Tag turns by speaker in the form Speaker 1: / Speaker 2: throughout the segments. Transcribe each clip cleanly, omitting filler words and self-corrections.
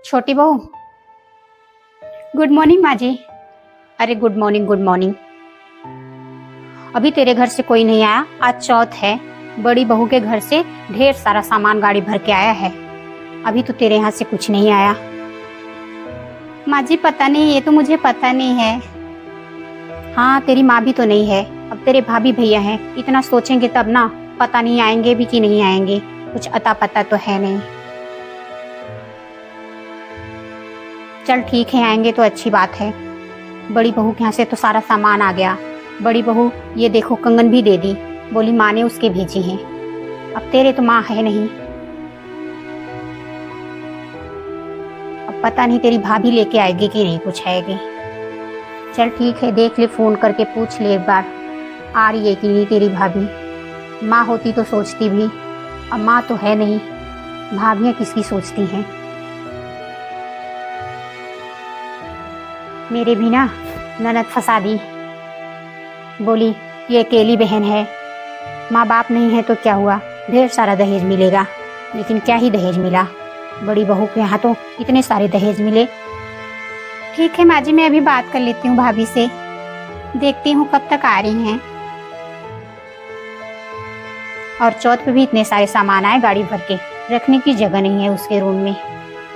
Speaker 1: छोटी बहू, good morning माँ जी। अरे गुड मॉर्निंग गुड मॉर्निंग। अभी तेरे घर से कोई नहीं आया, आज चौथ है। बड़ी बहू के घर से ढेर सारा सामान गाड़ी भर के आया है, अभी तो तेरे यहाँ से कुछ नहीं आया। माँ जी पता नहीं, ये तो मुझे पता नहीं है। हाँ तेरी माँ भी तो नहीं है, अब तेरे भाभी भैया हैं, इतना सोचेंगे तब ना। पता नहीं आएंगे भी कि नहीं आएंगे, कुछ अता पता तो है नहीं। चल ठीक है, आएंगे तो अच्छी बात है। बड़ी बहू के यहाँ से तो सारा सामान आ गया। बड़ी बहू ये देखो कंगन भी दे दी, बोली माँ ने उसके भेजी हैं। अब तेरे तो माँ है नहीं, अब पता नहीं तेरी भाभी लेके आएगी कि नहीं कुछ आएगी। चल ठीक है, देख ले, फोन करके पूछ ले एक बार आ रही है कि नहीं तेरी भाभी। माँ होती तो सोचती भी, अब माँ तो है नहीं, भाभियाँ किसकी सोचती हैं। मेरे भी ना ननद फंसा दी, बोली ये अकेली बहन है, माँ बाप नहीं है तो क्या हुआ, ढेर सारा दहेज मिलेगा। लेकिन क्या ही दहेज मिला, बड़ी बहू के यहाँ तो इतने सारे दहेज मिले। ठीक है माँ जी, मैं अभी बात कर लेती हूँ भाभी से, देखती हूँ कब तक आ रही हैं। और चौथ पे भी इतने सारे सामान आए गाड़ी भर के, रखने की जगह नहीं है उसके रूम में।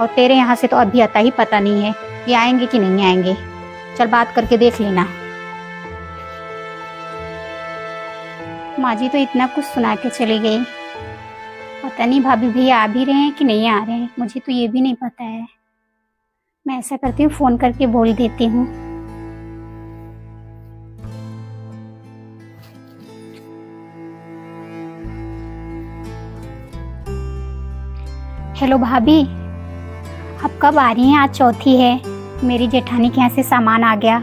Speaker 1: और तेरे यहाँ से तो अभी आता ही पता नहीं है कि आएंगे कि नहीं आएंगे। चल बात करके देख लेना। माँ जी तो इतना कुछ सुना के चली गई, पता नहीं भाभी भैया आ भी रहे हैं कि नहीं आ रहे हैं, मुझे तो ये भी नहीं पता है। मैं ऐसा करती हूँ, फोन करके बोल देती हूँ। हेलो भाभी, आप कब आ रही हैं? आज चौथी है, मेरी जेठानी के यहाँ से सामान आ गया,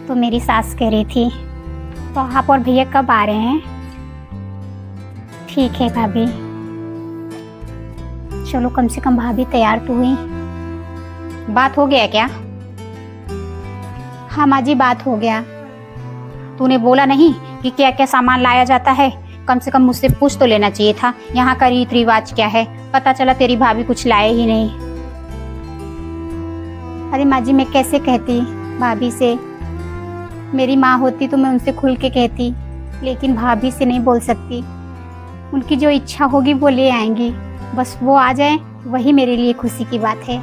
Speaker 1: तो मेरी सास कह रही थी, तो आप और भैया कब आ रहे हैं? ठीक है भाभी। चलो कम से कम भाभी तैयार तो हुई। बात हो गया क्या? हाँ माँ जी बात हो गया। तूने बोला नहीं कि क्या क्या सामान लाया जाता है, कम से कम मुझसे पूछ तो लेना चाहिए था, यहाँ का रीत रिवाज क्या है। पता चला तेरी भाभी कुछ लाए ही नहीं। अरे माँ जी मैं कैसे कहती भाभी से, मेरी माँ होती तो मैं उनसे खुल के कहती, लेकिन भाभी से नहीं बोल सकती। उनकी जो इच्छा होगी वो ले आएंगी, बस वो आ जाए वही मेरे लिए खुशी की बात है।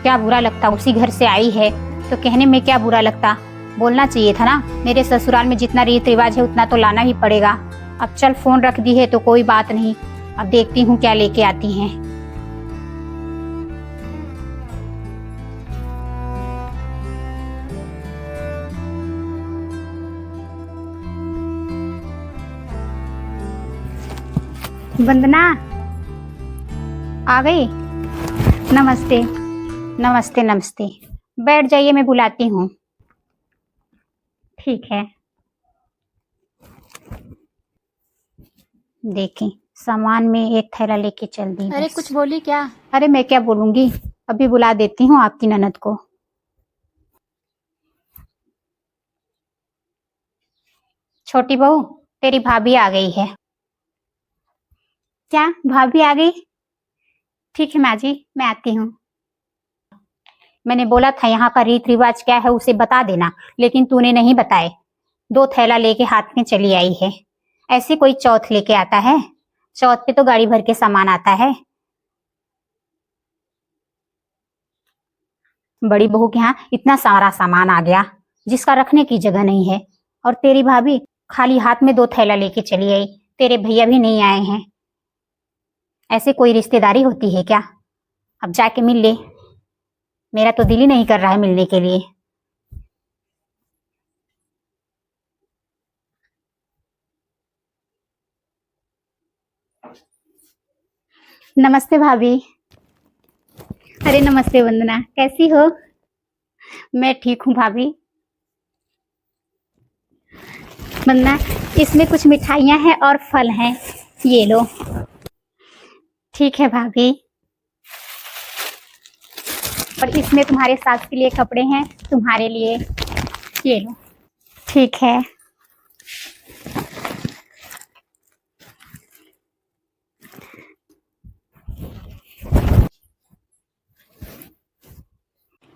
Speaker 1: क्या बुरा लगता, उसी घर से आई है तो कहने में क्या बुरा लगता, बोलना चाहिए था ना। मेरे ससुराल में जितना रीत रिवाज है उतना तो लाना ही पड़ेगा। अब चल फोन रख दी है तो कोई बात नहीं, अब देखती हूँ क्या लेके आती हैं। वंदना आ गई? नमस्ते नमस्ते नमस्ते, बैठ जाइए, मैं बुलाती हूँ। ठीक है। देखें सामान में एक थैला लेके चल दी।
Speaker 2: अरे कुछ बोली क्या?
Speaker 1: अरे मैं क्या बोलूंगी, अभी बुला देती हूँ आपकी ननद को। छोटी बहू तेरी भाभी आ गई है। क्या भाभी आ गई? ठीक है माँ जी मैं आती हूँ। मैंने बोला था यहाँ का रीत रिवाज क्या है उसे बता देना, लेकिन तूने नहीं बताए, 2 थैला लेके हाथ में चली आई है। ऐसे कोई चौथ लेके आता है? चौथ पे तो गाड़ी भर के सामान आता है। बड़ी बहू के यहाँ इतना सारा सामान आ गया जिसका रखने की जगह नहीं है, और तेरी भाभी खाली हाथ में 2 थैला लेके चली आई, तेरे भैया भी नहीं आए हैं। ऐसे कोई रिश्तेदारी होती है क्या? अब जाके मिल ले, मेरा तो दिल ही नहीं कर रहा है मिलने के लिए। नमस्ते भाभी। अरे नमस्ते वंदना, कैसी हो? मैं ठीक हूँ भाभी। वंदना इसमें कुछ मिठाइयाँ हैं और फल हैं, ये लो। ठीक है भाभी। और इसमें तुम्हारे सास के लिए कपड़े हैं, तुम्हारे लिए, ये लो। ठीक है।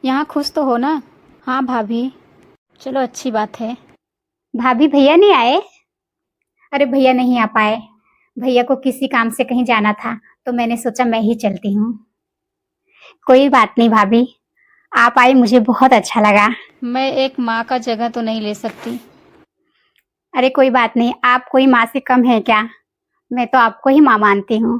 Speaker 1: यहाँ खुश तो हो ना? हाँ भाभी। चलो अच्छी बात है। भाभी भैया नहीं आए? अरे भैया नहीं आ पाए। भैया को किसी काम से कहीं जाना था, तो मैंने सोचा मैं ही चलती हूँ। कोई बात नहीं भाभी, आप आई मुझे बहुत अच्छा लगा। मैं एक माँ का जगह तो नहीं ले सकती। अरे कोई बात नहीं, आप कोई माँ से कम है क्या? मैं तो आपको ही माँ मानती हूँ।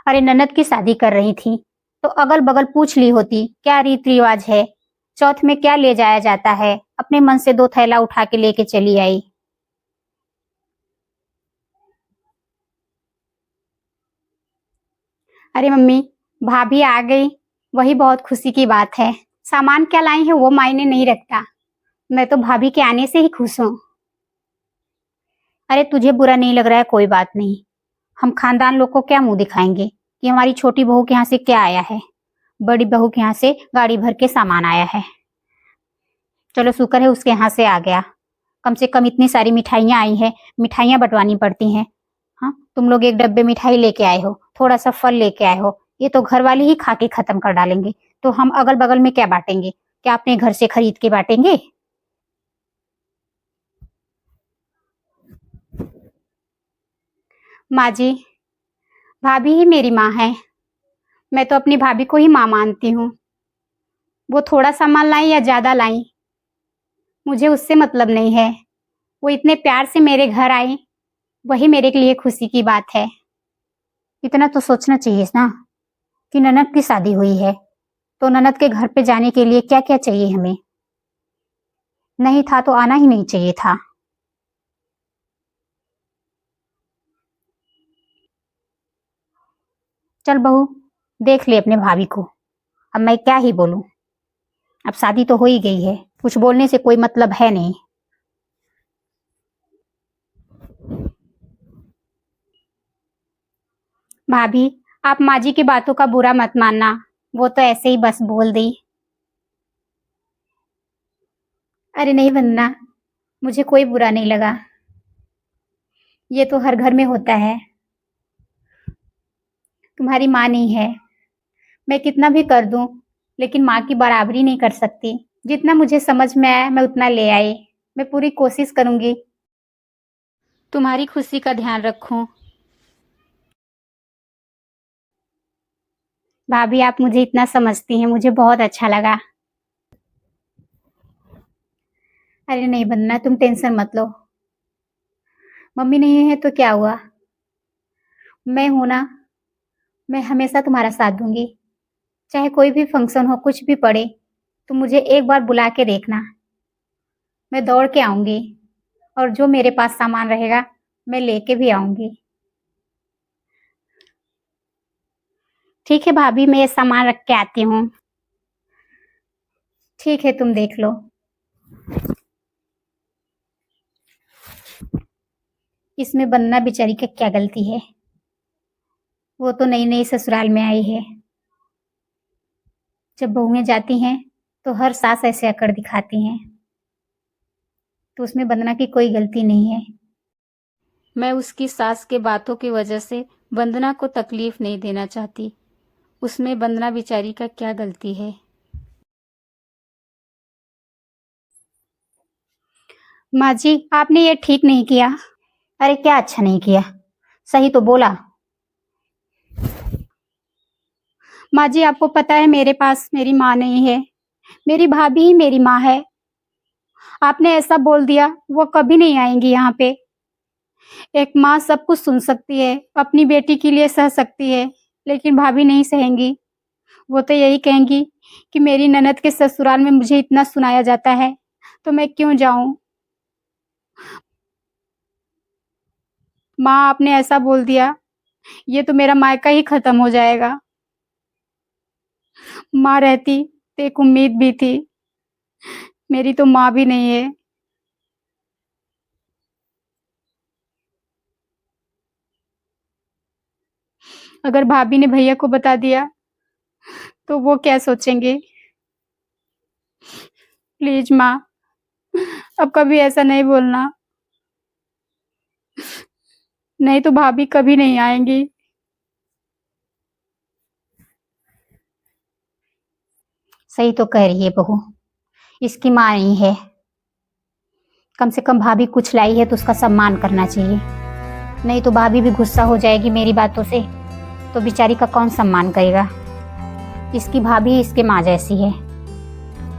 Speaker 1: अरे ननद की शादी कर रही थी, तो अगल बगल पूछ ली होती क्या रीति रिवाज है, चौथ में क्या ले जाया जाता है। अपने मन से 2 थैला उठा के लेके चली आई। अरे मम्मी, भाभी आ गई, वही बहुत खुशी की बात है। सामान क्या लाई है वो मायने नहीं रखता, मैं तो भाभी के आने से ही खुश हूँ। अरे तुझे बुरा नहीं लग रहा है, कोई बात नहीं। हम खानदान लोग को क्या मुंह दिखाएंगे कि हमारी छोटी बहू के यहाँ से क्या आया है। बड़ी बहू के यहाँ से गाड़ी भर के सामान आया है। चलो शुक्र है उसके यहाँ से आ गया। कम से कम इतनी सारी मिठाइयाँ आई हैं, मिठाइयाँ बंटवानी पड़ती हैं। हाँ, तुम लोग एक डब्बे मिठाई लेके आए हो, थोड़ा सा फल लेके आए हो, ये तो घर वाले ही खा के खत्म कर डालेंगे। तो हम अगल बगल में क्या बांटेंगे? क्या अपने घर से खरीद के बांटेंगे? माँ जी, भाभी ही मेरी माँ है। मैं तो अपनी भाभी को ही माँ मानती हूँ। वो थोड़ा सामान लाई या ज्यादा लाई, मुझे उससे मतलब नहीं है। वो इतने प्यार से मेरे घर आई, वही मेरे लिए खुशी की बात है। इतना तो सोचना चाहिए ना कि ननद की शादी हुई है, तो ननद के घर पे जाने के लिए क्या क्या चाहिए हमें। नहीं था तो आना ही नहीं चाहिए था। चल बहू, देख ले अपने भाभी को। अब मैं क्या ही बोलूं, अब शादी तो हो ही गई है, कुछ बोलने से कोई मतलब है नहीं। भाभी, आप माँ जी की बातों का बुरा मत मानना, वो तो ऐसे ही बस बोल दी। अरे नहीं वंदना, मुझे कोई बुरा नहीं लगा। ये तो हर घर में होता है। तुम्हारी माँ नहीं है, मैं कितना भी कर दूं, लेकिन माँ की बराबरी नहीं कर सकती। जितना मुझे समझ में आया मैं उतना ले आई। मैं पूरी कोशिश करूंगी तुम्हारी खुशी का ध्यान रखूं। भाभी आप मुझे इतना समझती हैं, मुझे बहुत अच्छा लगा। अरे नहीं बनना, तुम टेंशन मत लो। मम्मी नहीं है तो क्या हुआ, मैं हूं ना। मैं हमेशा तुम्हारा साथ दूंगी, चाहे कोई भी फंक्शन हो, कुछ भी पड़े, तुम मुझे एक बार बुला के देखना। मैं दौड़ के आऊंगी, और जो मेरे पास सामान रहेगा मैं लेके भी आऊंगी। ठीक है भाभी, मैं ये सामान रख के आती हूँ। ठीक है, तुम देख लो। इसमें बनना बेचारी का क्या गलती है? वो तो नई नई ससुराल में आई है। जब बहुएं जाती हैं तो हर सास ऐसे अकड़ दिखाती हैं, तो उसमें वंदना की कोई गलती नहीं है। मैं उसकी सास के बातों की वजह से वंदना को तकलीफ नहीं देना चाहती। उसमें वंदना बेचारी का क्या गलती है? माँ जी, आपने ये ठीक नहीं किया। अरे क्या अच्छा नहीं किया, सही तो बोला। माँ जी, आपको पता है मेरे पास मेरी माँ नहीं है, मेरी भाभी ही मेरी माँ है। आपने ऐसा बोल दिया, वो कभी नहीं आएंगी यहाँ पे। एक माँ सब कुछ सुन सकती है, अपनी बेटी के लिए सह सकती है, लेकिन भाभी नहीं सहेंगी। वो तो यही कहेंगी कि मेरी ननद के ससुराल में मुझे इतना सुनाया जाता है, तो मैं क्यों जाऊं। माँ आपने ऐसा बोल दिया, ये तो मेरा मायका ही खत्म हो जाएगा। माँ रहती तो एक उम्मीद भी थी, मेरी तो माँ भी नहीं है। अगर भाभी ने भैया को बता दिया तो वो क्या सोचेंगे। प्लीज माँ, अब कभी ऐसा नहीं बोलना, नहीं तो भाभी कभी नहीं आएंगी। सही तो कह रही है बहू, इसकी माँ नहीं है। कम से कम भाभी कुछ लाई है तो उसका सम्मान करना चाहिए, नहीं तो भाभी भी गुस्सा हो जाएगी मेरी बातों से, तो बेचारी का कौन सम्मान करेगा। इसकी भाभी इसके माँ जैसी है।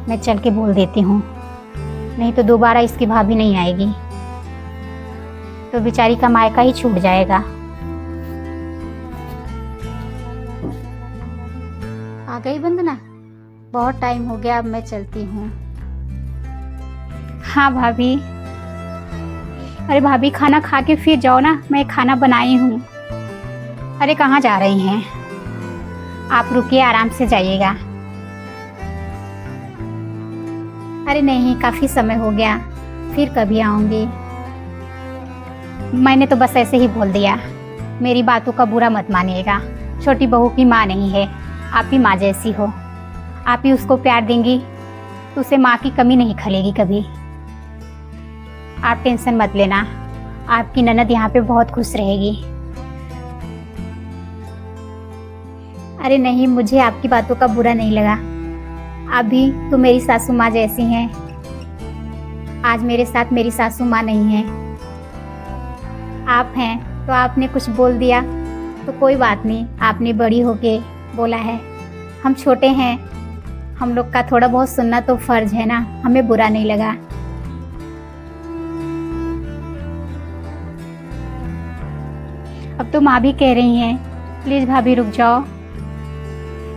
Speaker 1: मैं चल के बोल देती हूँ, नहीं तो दोबारा इसकी भाभी नहीं आएगी, तो बेचारी का मायका ही छूट जाएगा। आ गई वंदना? बहुत टाइम हो गया, अब मैं चलती हूँ। हाँ भाभी। अरे भाभी खाना खा के फिर जाओ ना, मैं खाना बनाई हूँ। अरे कहाँ जा रही हैं? आप रुकिए, आराम से जाइएगा। अरे नहीं, काफ़ी समय हो गया, फिर कभी आऊँगी। मैंने तो बस ऐसे ही बोल दिया, मेरी बातों का बुरा मत मानिएगा। छोटी बहू की माँ नहीं है, आप ही माँ जैसी हो। आप ही उसको प्यार देंगी तो उसे माँ की कमी नहीं खलेगी कभी। आप टेंशन मत लेना, आपकी ननद यहाँ पे बहुत खुश रहेगी। अरे नहीं, मुझे आपकी बातों का बुरा नहीं लगा। आप भी तो मेरी सासू माँ जैसी हैं। आज मेरे साथ मेरी सासू माँ नहीं है, आप हैं, तो आपने कुछ बोल दिया तो कोई बात नहीं, आपने बड़ी होके बोला है। हम छोटे हैं, हम लोग का थोड़ा बहुत सुनना तो फर्ज है ना, हमें बुरा नहीं लगा। अब तो माँ भी कह रही हैं, प्लीज़ भाभी रुक जाओ,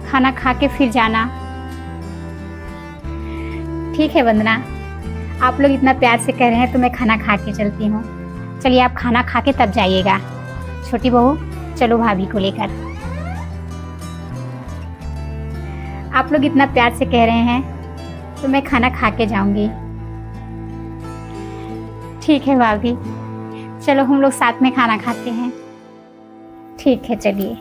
Speaker 1: खाना खा के फिर जाना। ठीक है वंदना, आप लोग इतना प्यार से कह रहे हैं तो मैं खाना खा के चलती हूँ। चलिए आप खाना खा के तब जाइएगा। छोटी बहू चलो भाभी को लेकर। आप लोग इतना प्यार से कह रहे हैं तो मैं खाना खा के जाऊंगी। ठीक है भाभी, चलो हम लोग साथ में खाना खाते हैं। ठीक है चलिए।